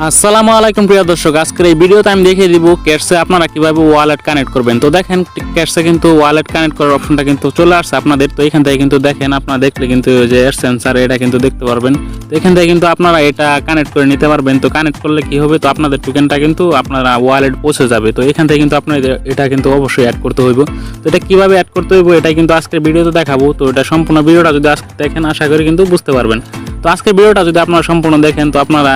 আসসালামু আলাইকুম প্রিয় দর্শক, আজকের এই ভিডিওতে আমি দেখিয়ে দিব ক্যাশে আপনারা কিভাবে ওয়ালেট কানেক্ট করবেন। তো দেখেন ক্যাশে কিন্তু ওয়ালেট কানেক্ট করার অপশনটা কিন্তু চলে আসছে আপনাদের। তো এখান থেকে কিন্তু দেখেন আপনারা দেখলে কিন্তু যে সেন্সার এটা কিন্তু দেখতে পারবেন। তো এখান থেকে কিন্তু আপনারা এটা কানেক্ট করে নিতে পারবেন। তো কানেক্ট করলে কি হবে, তো আপনাদের টোকেনটা কিন্তু আপনারা ওয়ালেট পৌঁছে যাবে। তো এখান থেকে কিন্তু আপনাদের এটা কিন্তু অবশ্যই অ্যাড করতে হইব। তো এটা কিভাবে অ্যাড করতে হইব এটা কিন্তু আজকের ভিডিওতে দেখাবো। তো এটা সম্পূর্ণ ভিডিওটা যদি আজকে দেখেন আশা করি কিন্তু বুঝতে পারবেন। তো আজকের ভিডিওটা যদি আপনারা সম্পূর্ণ দেখেন তো আপনারা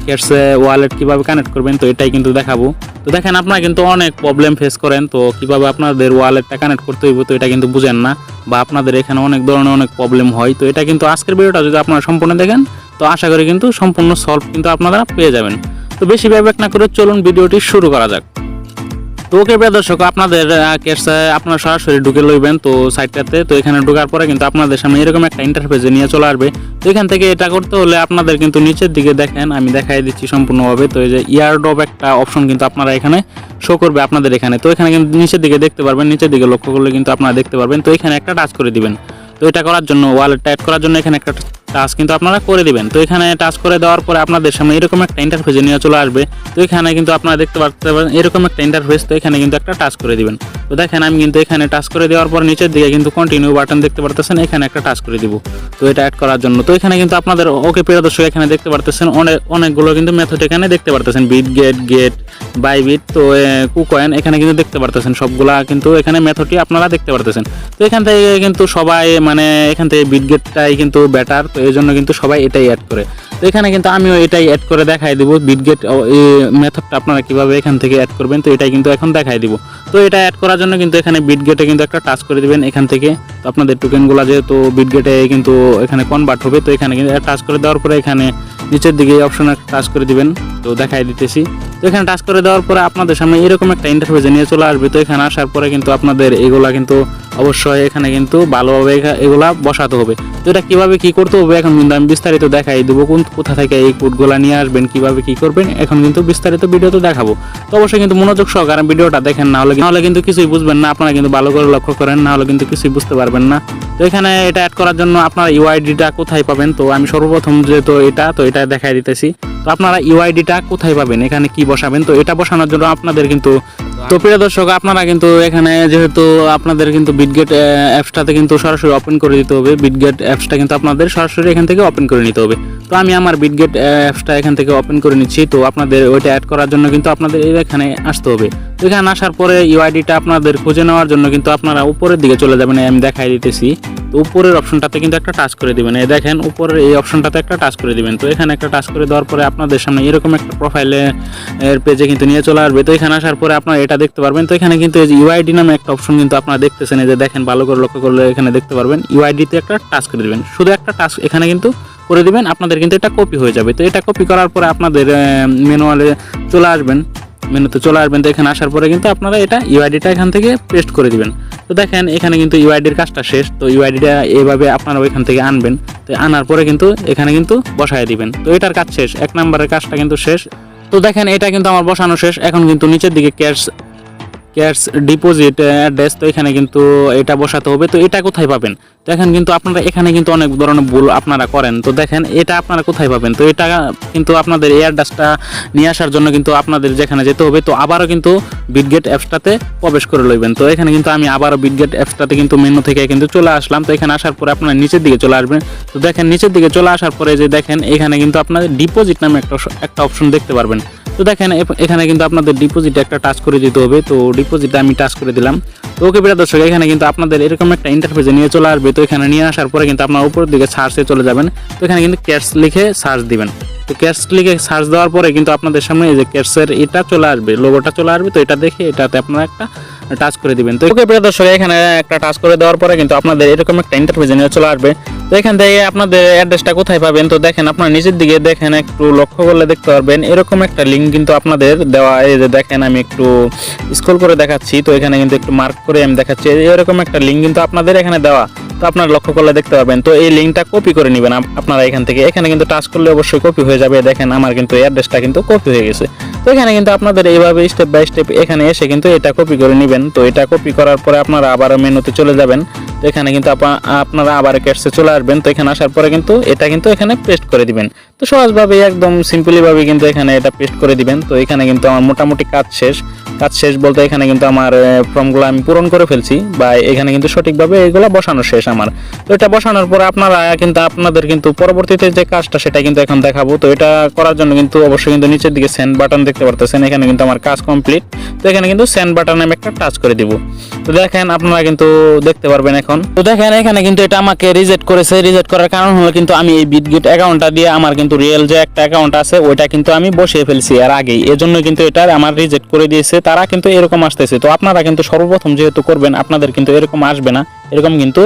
ক্যাশে ওয়ালেট কিভাবে কানেক্ট করবেন তো এটাই কিন্তু দেখাবো। তো দেখেন আপনারা কিন্তু অনেক প্রবলেম ফেস করেন, তো কিভাবে আপনাদের ওয়ালেটটা কানেক্ট করতে হইব তো এটা কিন্তু বুঝেন না, বা আপনাদের এখানে অনেক ধরনের অনেক প্রবলেম হয়। তো এটা কিন্তু আজকের ভিডিওটা যদি আপনারা সম্পূর্ণ দেখেন তো আশা করি কিন্তু সম্পূর্ণ সলভ কিন্তু আপনারা পেয়ে যাবেন। তো বেশি ব্যবহার না করে চলুন ভিডিওটি শুরু করা যাক। তো ওকে প্রিয় দর্শক, আপনাদের ক্যাশে আপনারা সরাসরি ঢুকে লইবেন তো সাইটটাতে। তো এখানে ঢোকার পরে কিন্তু আপনাদের সামনে এরকম একটা ইন্টারফেসে নিয়ে চলে আসবে। তো এখান থেকে এটা করতে হলে আপনাদের কিন্তু নিচের দিকে দেখেন আমি দেখাই দিচ্ছি সম্পূর্ণভাবে। তো এই যে ইয়ারড্রপ একটা অপশন কিন্তু আপনারা এখানে শো করবে আপনাদের এখানে। তো এখানে কিন্তু নিচের দিকে দেখতে পারবেন, নিচের দিকে লক্ষ্য করলে কিন্তু আপনারা দেখতে পারবেন। তো এখানে একটা টাচ করে দিবেন। তো এটা করার জন্য ওয়ালেটটা অ্যাড করার জন্য এখানে একটা টাচ কিন্তু আপনারা করে দিবেন। তো এখানে টাচ করে দেওয়ার পরে আপনাদের সামনে এরকম একটা ইন্টারফেসে নিয়ে চলে আসবে। তো এখানে কিন্তু আপনারা দেখতে পাচ্ছেন এরকম একটা ইন্টারফেস। তো এখানে কিন্তু একটা টাচ করে দিবেন। তো দেখেন আমি কিন্তু এখানে টাচ করে দেওয়ার পর নিচের দিকে কিন্তু কন্টিনিউ বাটন দেখতে পারতেছেন, এখানে একটা টাচ করে দিব। তো এটা অ্যাড করার জন্য তো এখানে কিন্তু আপনাদের ওকে প্রিয় দর্শক এখানে দেখতে পারতেছেন অনেকগুলো কিন্তু মেথড এখানে দেখতে পারতেছেন, গেট বাইবিট, তো কুকয়েন এখানে কিন্তু দেখতে পারতেছেন সবগুলা কিন্তু এখানে মেথডটি আপনারা দেখতে পারতেছেন। তো এখান থেকে কিন্তু সবাই এখান থেকে বিটগেটটাই কিন্তু বেটার, তো এই জন্য কিন্তু সবাই এটাই অ্যাড করে। তো এখানে কিন্তু আমিও এটাই অ্যাড করে দেখাই দিব বিটগেট এই মেথডটা আপনারা কিভাবে এখান থেকে অ্যাড করবেন তো এটাই কিন্তু এখন দেখাই দিব। তো এটা অ্যাড করার জন্য কিন্তু এখানে বিটগেটে কিন্তু একটা টাচ করে দিবেন এখান থেকে। তো আপনাদের টোকেনগুলো যেহেতু বিটগেটে কিন্তু এখানে কনভার্ট হবে, তো এখানে কিন্তু টাচ করে দেওয়ার পরে এখানে নিচের দিকে এই অপশনে টাচ করে দিবেন। তো দেখাই দিতেছি। তো এখানে টাচ করে দেওয়ার পরে আপনাদের সামনে এরকম একটা ইন্টারফেসে নিয়ে চলে আসবে। তো এখানে আসার পরে কিন্তু আপনাদের এগুলা কিন্তু অবশ্যই এখানে কিন্তু ভালোভাবে এগুলা বসাতে হবে। তো এটা কিভাবে কি করতে হবে এখন কিন্তু আমি বিস্তারিত দেখাই দেবো, কোথা থেকে এই কোডগুলা নিয়ে আসবেন, কিভাবে কি করবেন এখন কিন্তু বিস্তারিত ভিডিওতে দেখাবো। তো অবশ্যই কিন্তু মনোযোগ সহকারে ভিডিওটা দেখেন, না হলে কিন্তু কিছুই বুঝবেন না। আপনারা কিন্তু ভালো করে লক্ষ্য করেন, না হলে কিন্তু কিছুই বুঝতে পারবেন না। তো এখানে এটা অ্যাড করার জন্য আপনারা ইউআইডিটা কোথায় পাবেন, তো আমি সর্বপ্রথম যেহেতু এটা দেখাই দিতেছি। তো আপনারা ইউআইডিটা কোথায় পাবেন, এখানে কি বসাবেন, তো এটা বসানোর জন্য আপনাদের কিন্তু তো প্রিয় দর্শক আপনারা কিন্তু এখানে যেহেতু আপনাদের কিন্তু বিটগেট অ্যাপসটাতে কিন্তু সরাসরি ওপেন করে দিতে হবে। বিটগেট অ্যাপসটা কিন্তু আপনাদের সরাসরি এখান থেকে ওপেন করে নিতে হবে। তো আমি আমার বিটগেট অ্যাপসটা এখান থেকে ওপেন করে নিচ্ছি। তো আপনাদের ওইটা অ্যাড করার জন্য কিন্তু আপনাদের এখানে আসতে হবে। তো এখানে আসার পরে ইউআইডিটা আপনাদের খুঁজে নেওয়ার জন্য কিন্তু আপনারা উপরের দিকে চলে যাবেন, আমি দেখাই দিতেছি। তো উপরের অপশনটাতে কিন্তু একটা টাচ করে দিবেন, এই দেখেন উপরের এই অপশনটাতে একটা টাচ করে দিবেন। তো এখানে একটা টাচ করে দেওয়ার পরে আপনাদের সামনে এরকম একটা প্রোফাইলের পেজে কিন্তু নিয়ে চলে আসবে। তো এখানে আসার পরে আপনারা এটা দেখতে পারবেন। তো এখানে কিন্তু এই যে ইউআইডি নামে একটা অপশন কিন্তু আপনারা দেখতেছেন, এই যে দেখেন ভালো করে লক্ষ্য করলে এখানে দেখতে পারবেন ইউআইডিতে একটা টাচ করে দিবেন। শুধু একটা টাচ এখানে কিন্তু করে দিবেন, আপনাদের কিন্তু এটা কপি হয়ে যাবে। তো এটা কপি করার পরে আপনাদের ম্যানুয়ালে চলে আসবেন, মেনুতে চলে আসবেন। তো এখানে আসার পরে কিন্তু আপনারা এটা ইউআইডিটা এখান থেকে পেস্ট করে দিবেন। তো দেখেন এখানে কিন্তু ইউআইডির কাজটা শেষ। তো ইউআইডিটা এইভাবে আপনারা ওইখান থেকে আনবেন। তো আনার পরে কিন্তু এখানে কিন্তু বসায় দিবেন। তো এটার কাজ শেষ, 1 নম্বরের কাজটা কিন্তু শেষ। তো দেখেন এটা কিন্তু আমার বসানো শেষ। এখন কিন্তু নিচের দিকে ক্যাশ ডিপোজিট অ্যাড্রেস, তো এখানে কিন্তু এটা বসাতে হবে। তো এটা কোথায় পাবেন, দেখেন কিন্তু আপনারা এখানে কিন্তু অনেক ধরনের ভুল আপনারা করেন। তো দেখেন এটা আপনারা কোথায় পাবেন, তো এটা কিন্তু আপনাদের এই অ্যাড্রেসটা নিয়ে আসার জন্য কিন্তু আপনাদের যেখানে যেতে হবে। তো আবারও কিন্তু বিটগেট অ্যাপসটাতে প্রবেশ করে লইবেন। তো এখানে কিন্তু আমি আবারও বিটগেট অ্যাপসটাতে কিন্তু মেনু থেকে কিন্তু চলে আসলাম। তো এখানে আসার পরে আপনারা নিচের দিকে চলে আসবেন। তো দেখেন নিচের দিকে চলে আসার পরে যে দেখেন এখানে কিন্তু আপনাদের ডিপোজিট নামে একটা অপশন দেখতে পারবেন। তো দেখেন এখানে কিন্তু আপনাদের ডিপোজিটে একটা টাচ করে দিতে হবে। তো ডিপোজিটে আমি টাচ করে দিলাম। তো ওকে প্রিয় দর্শক এখানে কিন্তু আপনাদের এরকম একটা ইন্টারফেসে নিয়ে চলে আসবে। তো এখানে নিয়ে আসার পরে কিন্তু আপনার উপরের দিকে সার্চে চলে যাবেন। তো এখানে কিন্তু ক্যাশ লিখে সার্চ দিবেন। তো ক্যাশ লিখে সার্চ দেওয়ার পরে কিন্তু আপনাদের সামনে এই যে ক্যাশের এটা চলে আসবে, লোগোটা চলে আসবে। তো এটা দেখে এটাতে আপনারা একটা টাচ করে দিবেন। তো ওকে প্রিয় দর্শক এখানে একটা টাচ করে দেওয়ার পরে কিন্তু আপনাদের এরকম একটা ইন্টারফেসে নিয়ে চলে আসবে। তো এখান থেকে আপনাদের অ্যাড্রেসটা কোথায় পাবেন, তো দেখেন আপনার নিচের দিকে দেখেন একটু লক্ষ্য করলে দেখতে পারবেন এরকম একটা লিঙ্ক কিন্তু আপনাদের দেওয়া। এই যে দেখেন আমি একটু স্ক্রল করে দেখাচ্ছি। তো এখানে কিন্তু একটু মার্ক করে আমি দেখাচ্ছি, এরকম একটা লিঙ্ক কিন্তু আপনাদের এখানে দেওয়া। তো আপনারা লক্ষ্য করলে দেখতে পাবেন। তো এই লিঙ্কটা কপি করে নেবেন আপনারা এখান থেকে। এখানে কিন্তু টাচ করলে অবশ্যই কপি হয়ে যাবে। দেখেন আমার কিন্তু অ্যাড্রেসটা কিন্তু কপি হয়ে গেছে। তো এখানে কিন্তু আপনাদের এইভাবে স্টেপ বাই স্টেপ এখানে এসে কিন্তু এটা কপি করে নেবেন। তো এটা কপি করার পরে আপনারা আবার মেনুতে চলে যাবেন। তো এখানে কিন্তু আপনারা আবার ক্যাটসে চলে আসবেন। তো এখানে আসার পরে কিন্তু এটা কিন্তু এখানে পেস্ট করে দিবেন। তো সহজভাবে একদম সিম্পলি ভাবে কিন্তু এখানে এটা পেস্ট করে দিবেন। তো এখানে কিন্তু আমার মোটামুটি কাজ শেষ বলতে এখানে কিন্তু আমার ফর্মগুলো আমি পূরণ করে ফেলছি, বা এখানে কিন্তু সঠিকভাবে এগুলো বসানো শেষ আমার। তো এটা বসানোর পরে আপনাদের কিন্তু পরবর্তীতে যে কাজটা সেটা কিন্তু এখন দেখাবো। তো এটা করার জন্য কিন্তু অবশ্যই কিন্তু নিচের দিকে সেন্ড বাটন দেখতে পারতেছেন, এখানে কিন্তু আমার কাজ কমপ্লিট। তো এখানে কিন্তু সেন্ড বাটনে আমি একটা টাচ করে দিব। তো দেখেন আপনারা কিন্তু দেখতে পারবেন এখন। তো দেখেন এখানে কিন্তু এটা আমাকে রিজেক্ট করেছে। রিজেক্ট করার কারণ হলো কিন্তু আমি এই বিটগেট অ্যাকাউন্টটা দিয়ে আমার কিন্তু রিয়েল যে একটা অ্যাকাউন্ট আছে ওইটা কিন্তু আমি বসিয়ে ফেলছি এর আগেই, এজন্য কিন্তু এটা আমার রিজেক্ট করে দিয়েছে। তারা কিন্তু এরকম আসতেছে। তো আপনারা কিন্তু সর্বপ্রথম যেহেতু করবেন আপনাদের কিন্তু এরকম আসবে না, এরকম কিন্তু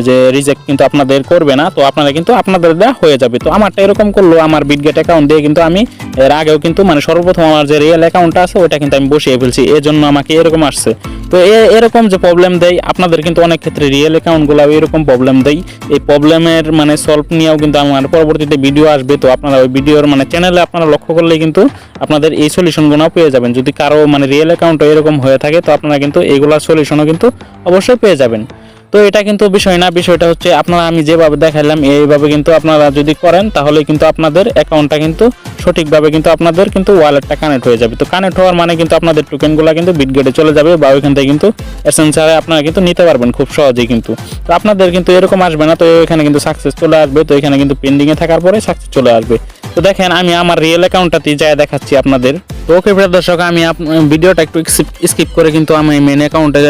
যে রিজেক্ট কিন্তু আপনাদের করবে না। তো আপনারা কিন্তু আপনাদের দেওয়া হয়ে যাবে। তো আমারটা এরকম করলো, আমার বিটগেট অ্যাকাউন্ট দিয়ে কিন্তু আমি এর আগেও কিন্তু মানে সর্বপ্রথম আমার যে রিয়েল অ্যাকাউন্টটা আছে ওটা কিন্তু আমি বসিয়ে ফেলছি, এজন্য আমাকে এরকম আসছে। তো এরকম যে প্রবলেম দেয় আপনাদের কিন্তু অনেক ক্ষেত্রে রিয়েল অ্যাকাউন্টগুলো এরকম প্রবলেম দেয়। এই প্রবলেমের মানে সলভ নিয়েও কিন্তু আমার পরবর্তীতে ভিডিও আসবে। তো আপনারা ওই ভিডিওর মানে চ্যানেলে আপনারা লক্ষ্য করলেই কিন্তু আপনাদের এই সলিউশনগুলো পেয়ে যাবেন। যদি কারো মানে রিয়েল অ্যাকাউন্টও এরকম হয়ে থাকে তো আপনারা কিন্তু এইগুলোর সলিউশনও কিন্তু অবশ্যই পেয়ে যাবেন। তো এটা কিন্তু বিষয় না, বিষয়টা হচ্ছে আপনারা আমি যেভাবে দেখাইলাম এইভাবে কিন্তু আপনারা যদি করেন তাহলে কিন্তু আপনাদের অ্যাকাউন্টটা কিন্তু সঠিকভাবে কিন্তু আপনাদের কিন্তু ওয়ালেটটা কানেক্ট হয়ে যাবে। তো কানেক্ট হওয়ার মানে কিন্তু আপনাদের টোকেনগুলো কিন্তু বিটগেটে চলে যাবে, বা ওইখান থেকে কিন্তু এসেনশিয়ালে আপনারা কিন্তু নিতে পারবেন খুব সহজেই কিন্তু। তো আপনাদের কিন্তু এরকম আসবে না। তো এখানে কিন্তু সাকসেস চলে আসবে। তো এখানে কিন্তু পেন্ডিংয়ে থাকার পরে সাকসেস চলে আসবে। তো দেখেন আমি আমার রিয়েল অ্যাকাউন্টটাতেই যায় দেখাচ্ছি আপনাদের। তো ওকে প্রিয় দর্শক, আমি ভিডিওটা একটু স্কিপ করে কিন্তু আমি মেন অ্যাকাউন্টে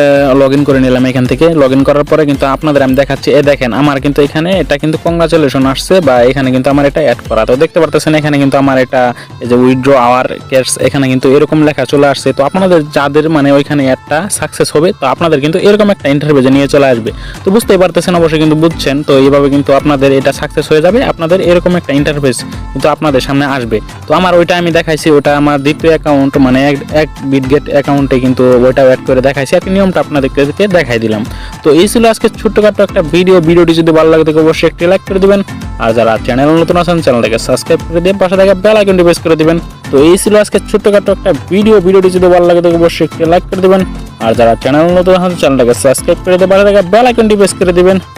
লগ ইন করে নিলাম। এখান থেকে লগ ইন করার পরে কিন্তু আপনাদের আমি দেখাচ্ছি। দেখেন আমার কিন্তু এখানে এটা কিন্তু কংগ্রাচুলেশন আসছে, বা এখানে কিন্তু আমার এটা অ্যাড করা। তো দেখতে পারতেছেন এখানে কিন্তু আমার এটা এই যে উইথড্র আওয়ার ক্যাশ এখানে কিন্তু এরকম লেখা চলে আসছে। তো আপনাদের যাদের মানে ওইখানে অ্যাডটা সাকসেস হবে তো আপনাদের কিন্তু এরকম একটা ইন্টারভিউ নিয়ে চলে আসবে। তো বুঝতেই পারতেছেন, অবশ্যই কিন্তু বুঝছেন। তো এইভাবে কিন্তু আপনাদের এটা সাকসেস হয়ে যাবে, আপনাদের এরকম একটা ইন্টারফেস কিন্তু আপনাদের সামনে আসবে। তো আমার ওইটা আমি দেখাইছি, ওটা আমার দ্বিতীয় অ্যাকাউন্ট মানে এক বিটগেট অ্যাকাউন্টে কিন্তু ওইটা অ্যাড করে দেখাইছি। আর নিয়মটা আপনাদেরকে দেখাই দিলাম। তো এই ছিল আজকে ছোট্টখাটো একটা ভিডিওটি যদি ভালো লাগে তো অবশ্যই একটি লাইক করে দিবেন। আর যারা চ্যানেল নতুন আছেন চ্যানেলটাকে সাবস্ক্রাইব করে দিয়ে পাশে থাকা বেল আইকনটি প্রেস করে দিবেন। তো এই ছিল আজকে ছোট্টখাটো একটা ভিডিওটি যদি ভালো লাগে তো অবশ্যই একটি লাইক করে দিবেন। আর যারা চ্যানেল নতুন আছেন চ্যানেলটাকে সাবস্ক্রাইব করে দিয়ে পাশে থাকা বেল আইকনটি প্রেস করে দিবেন।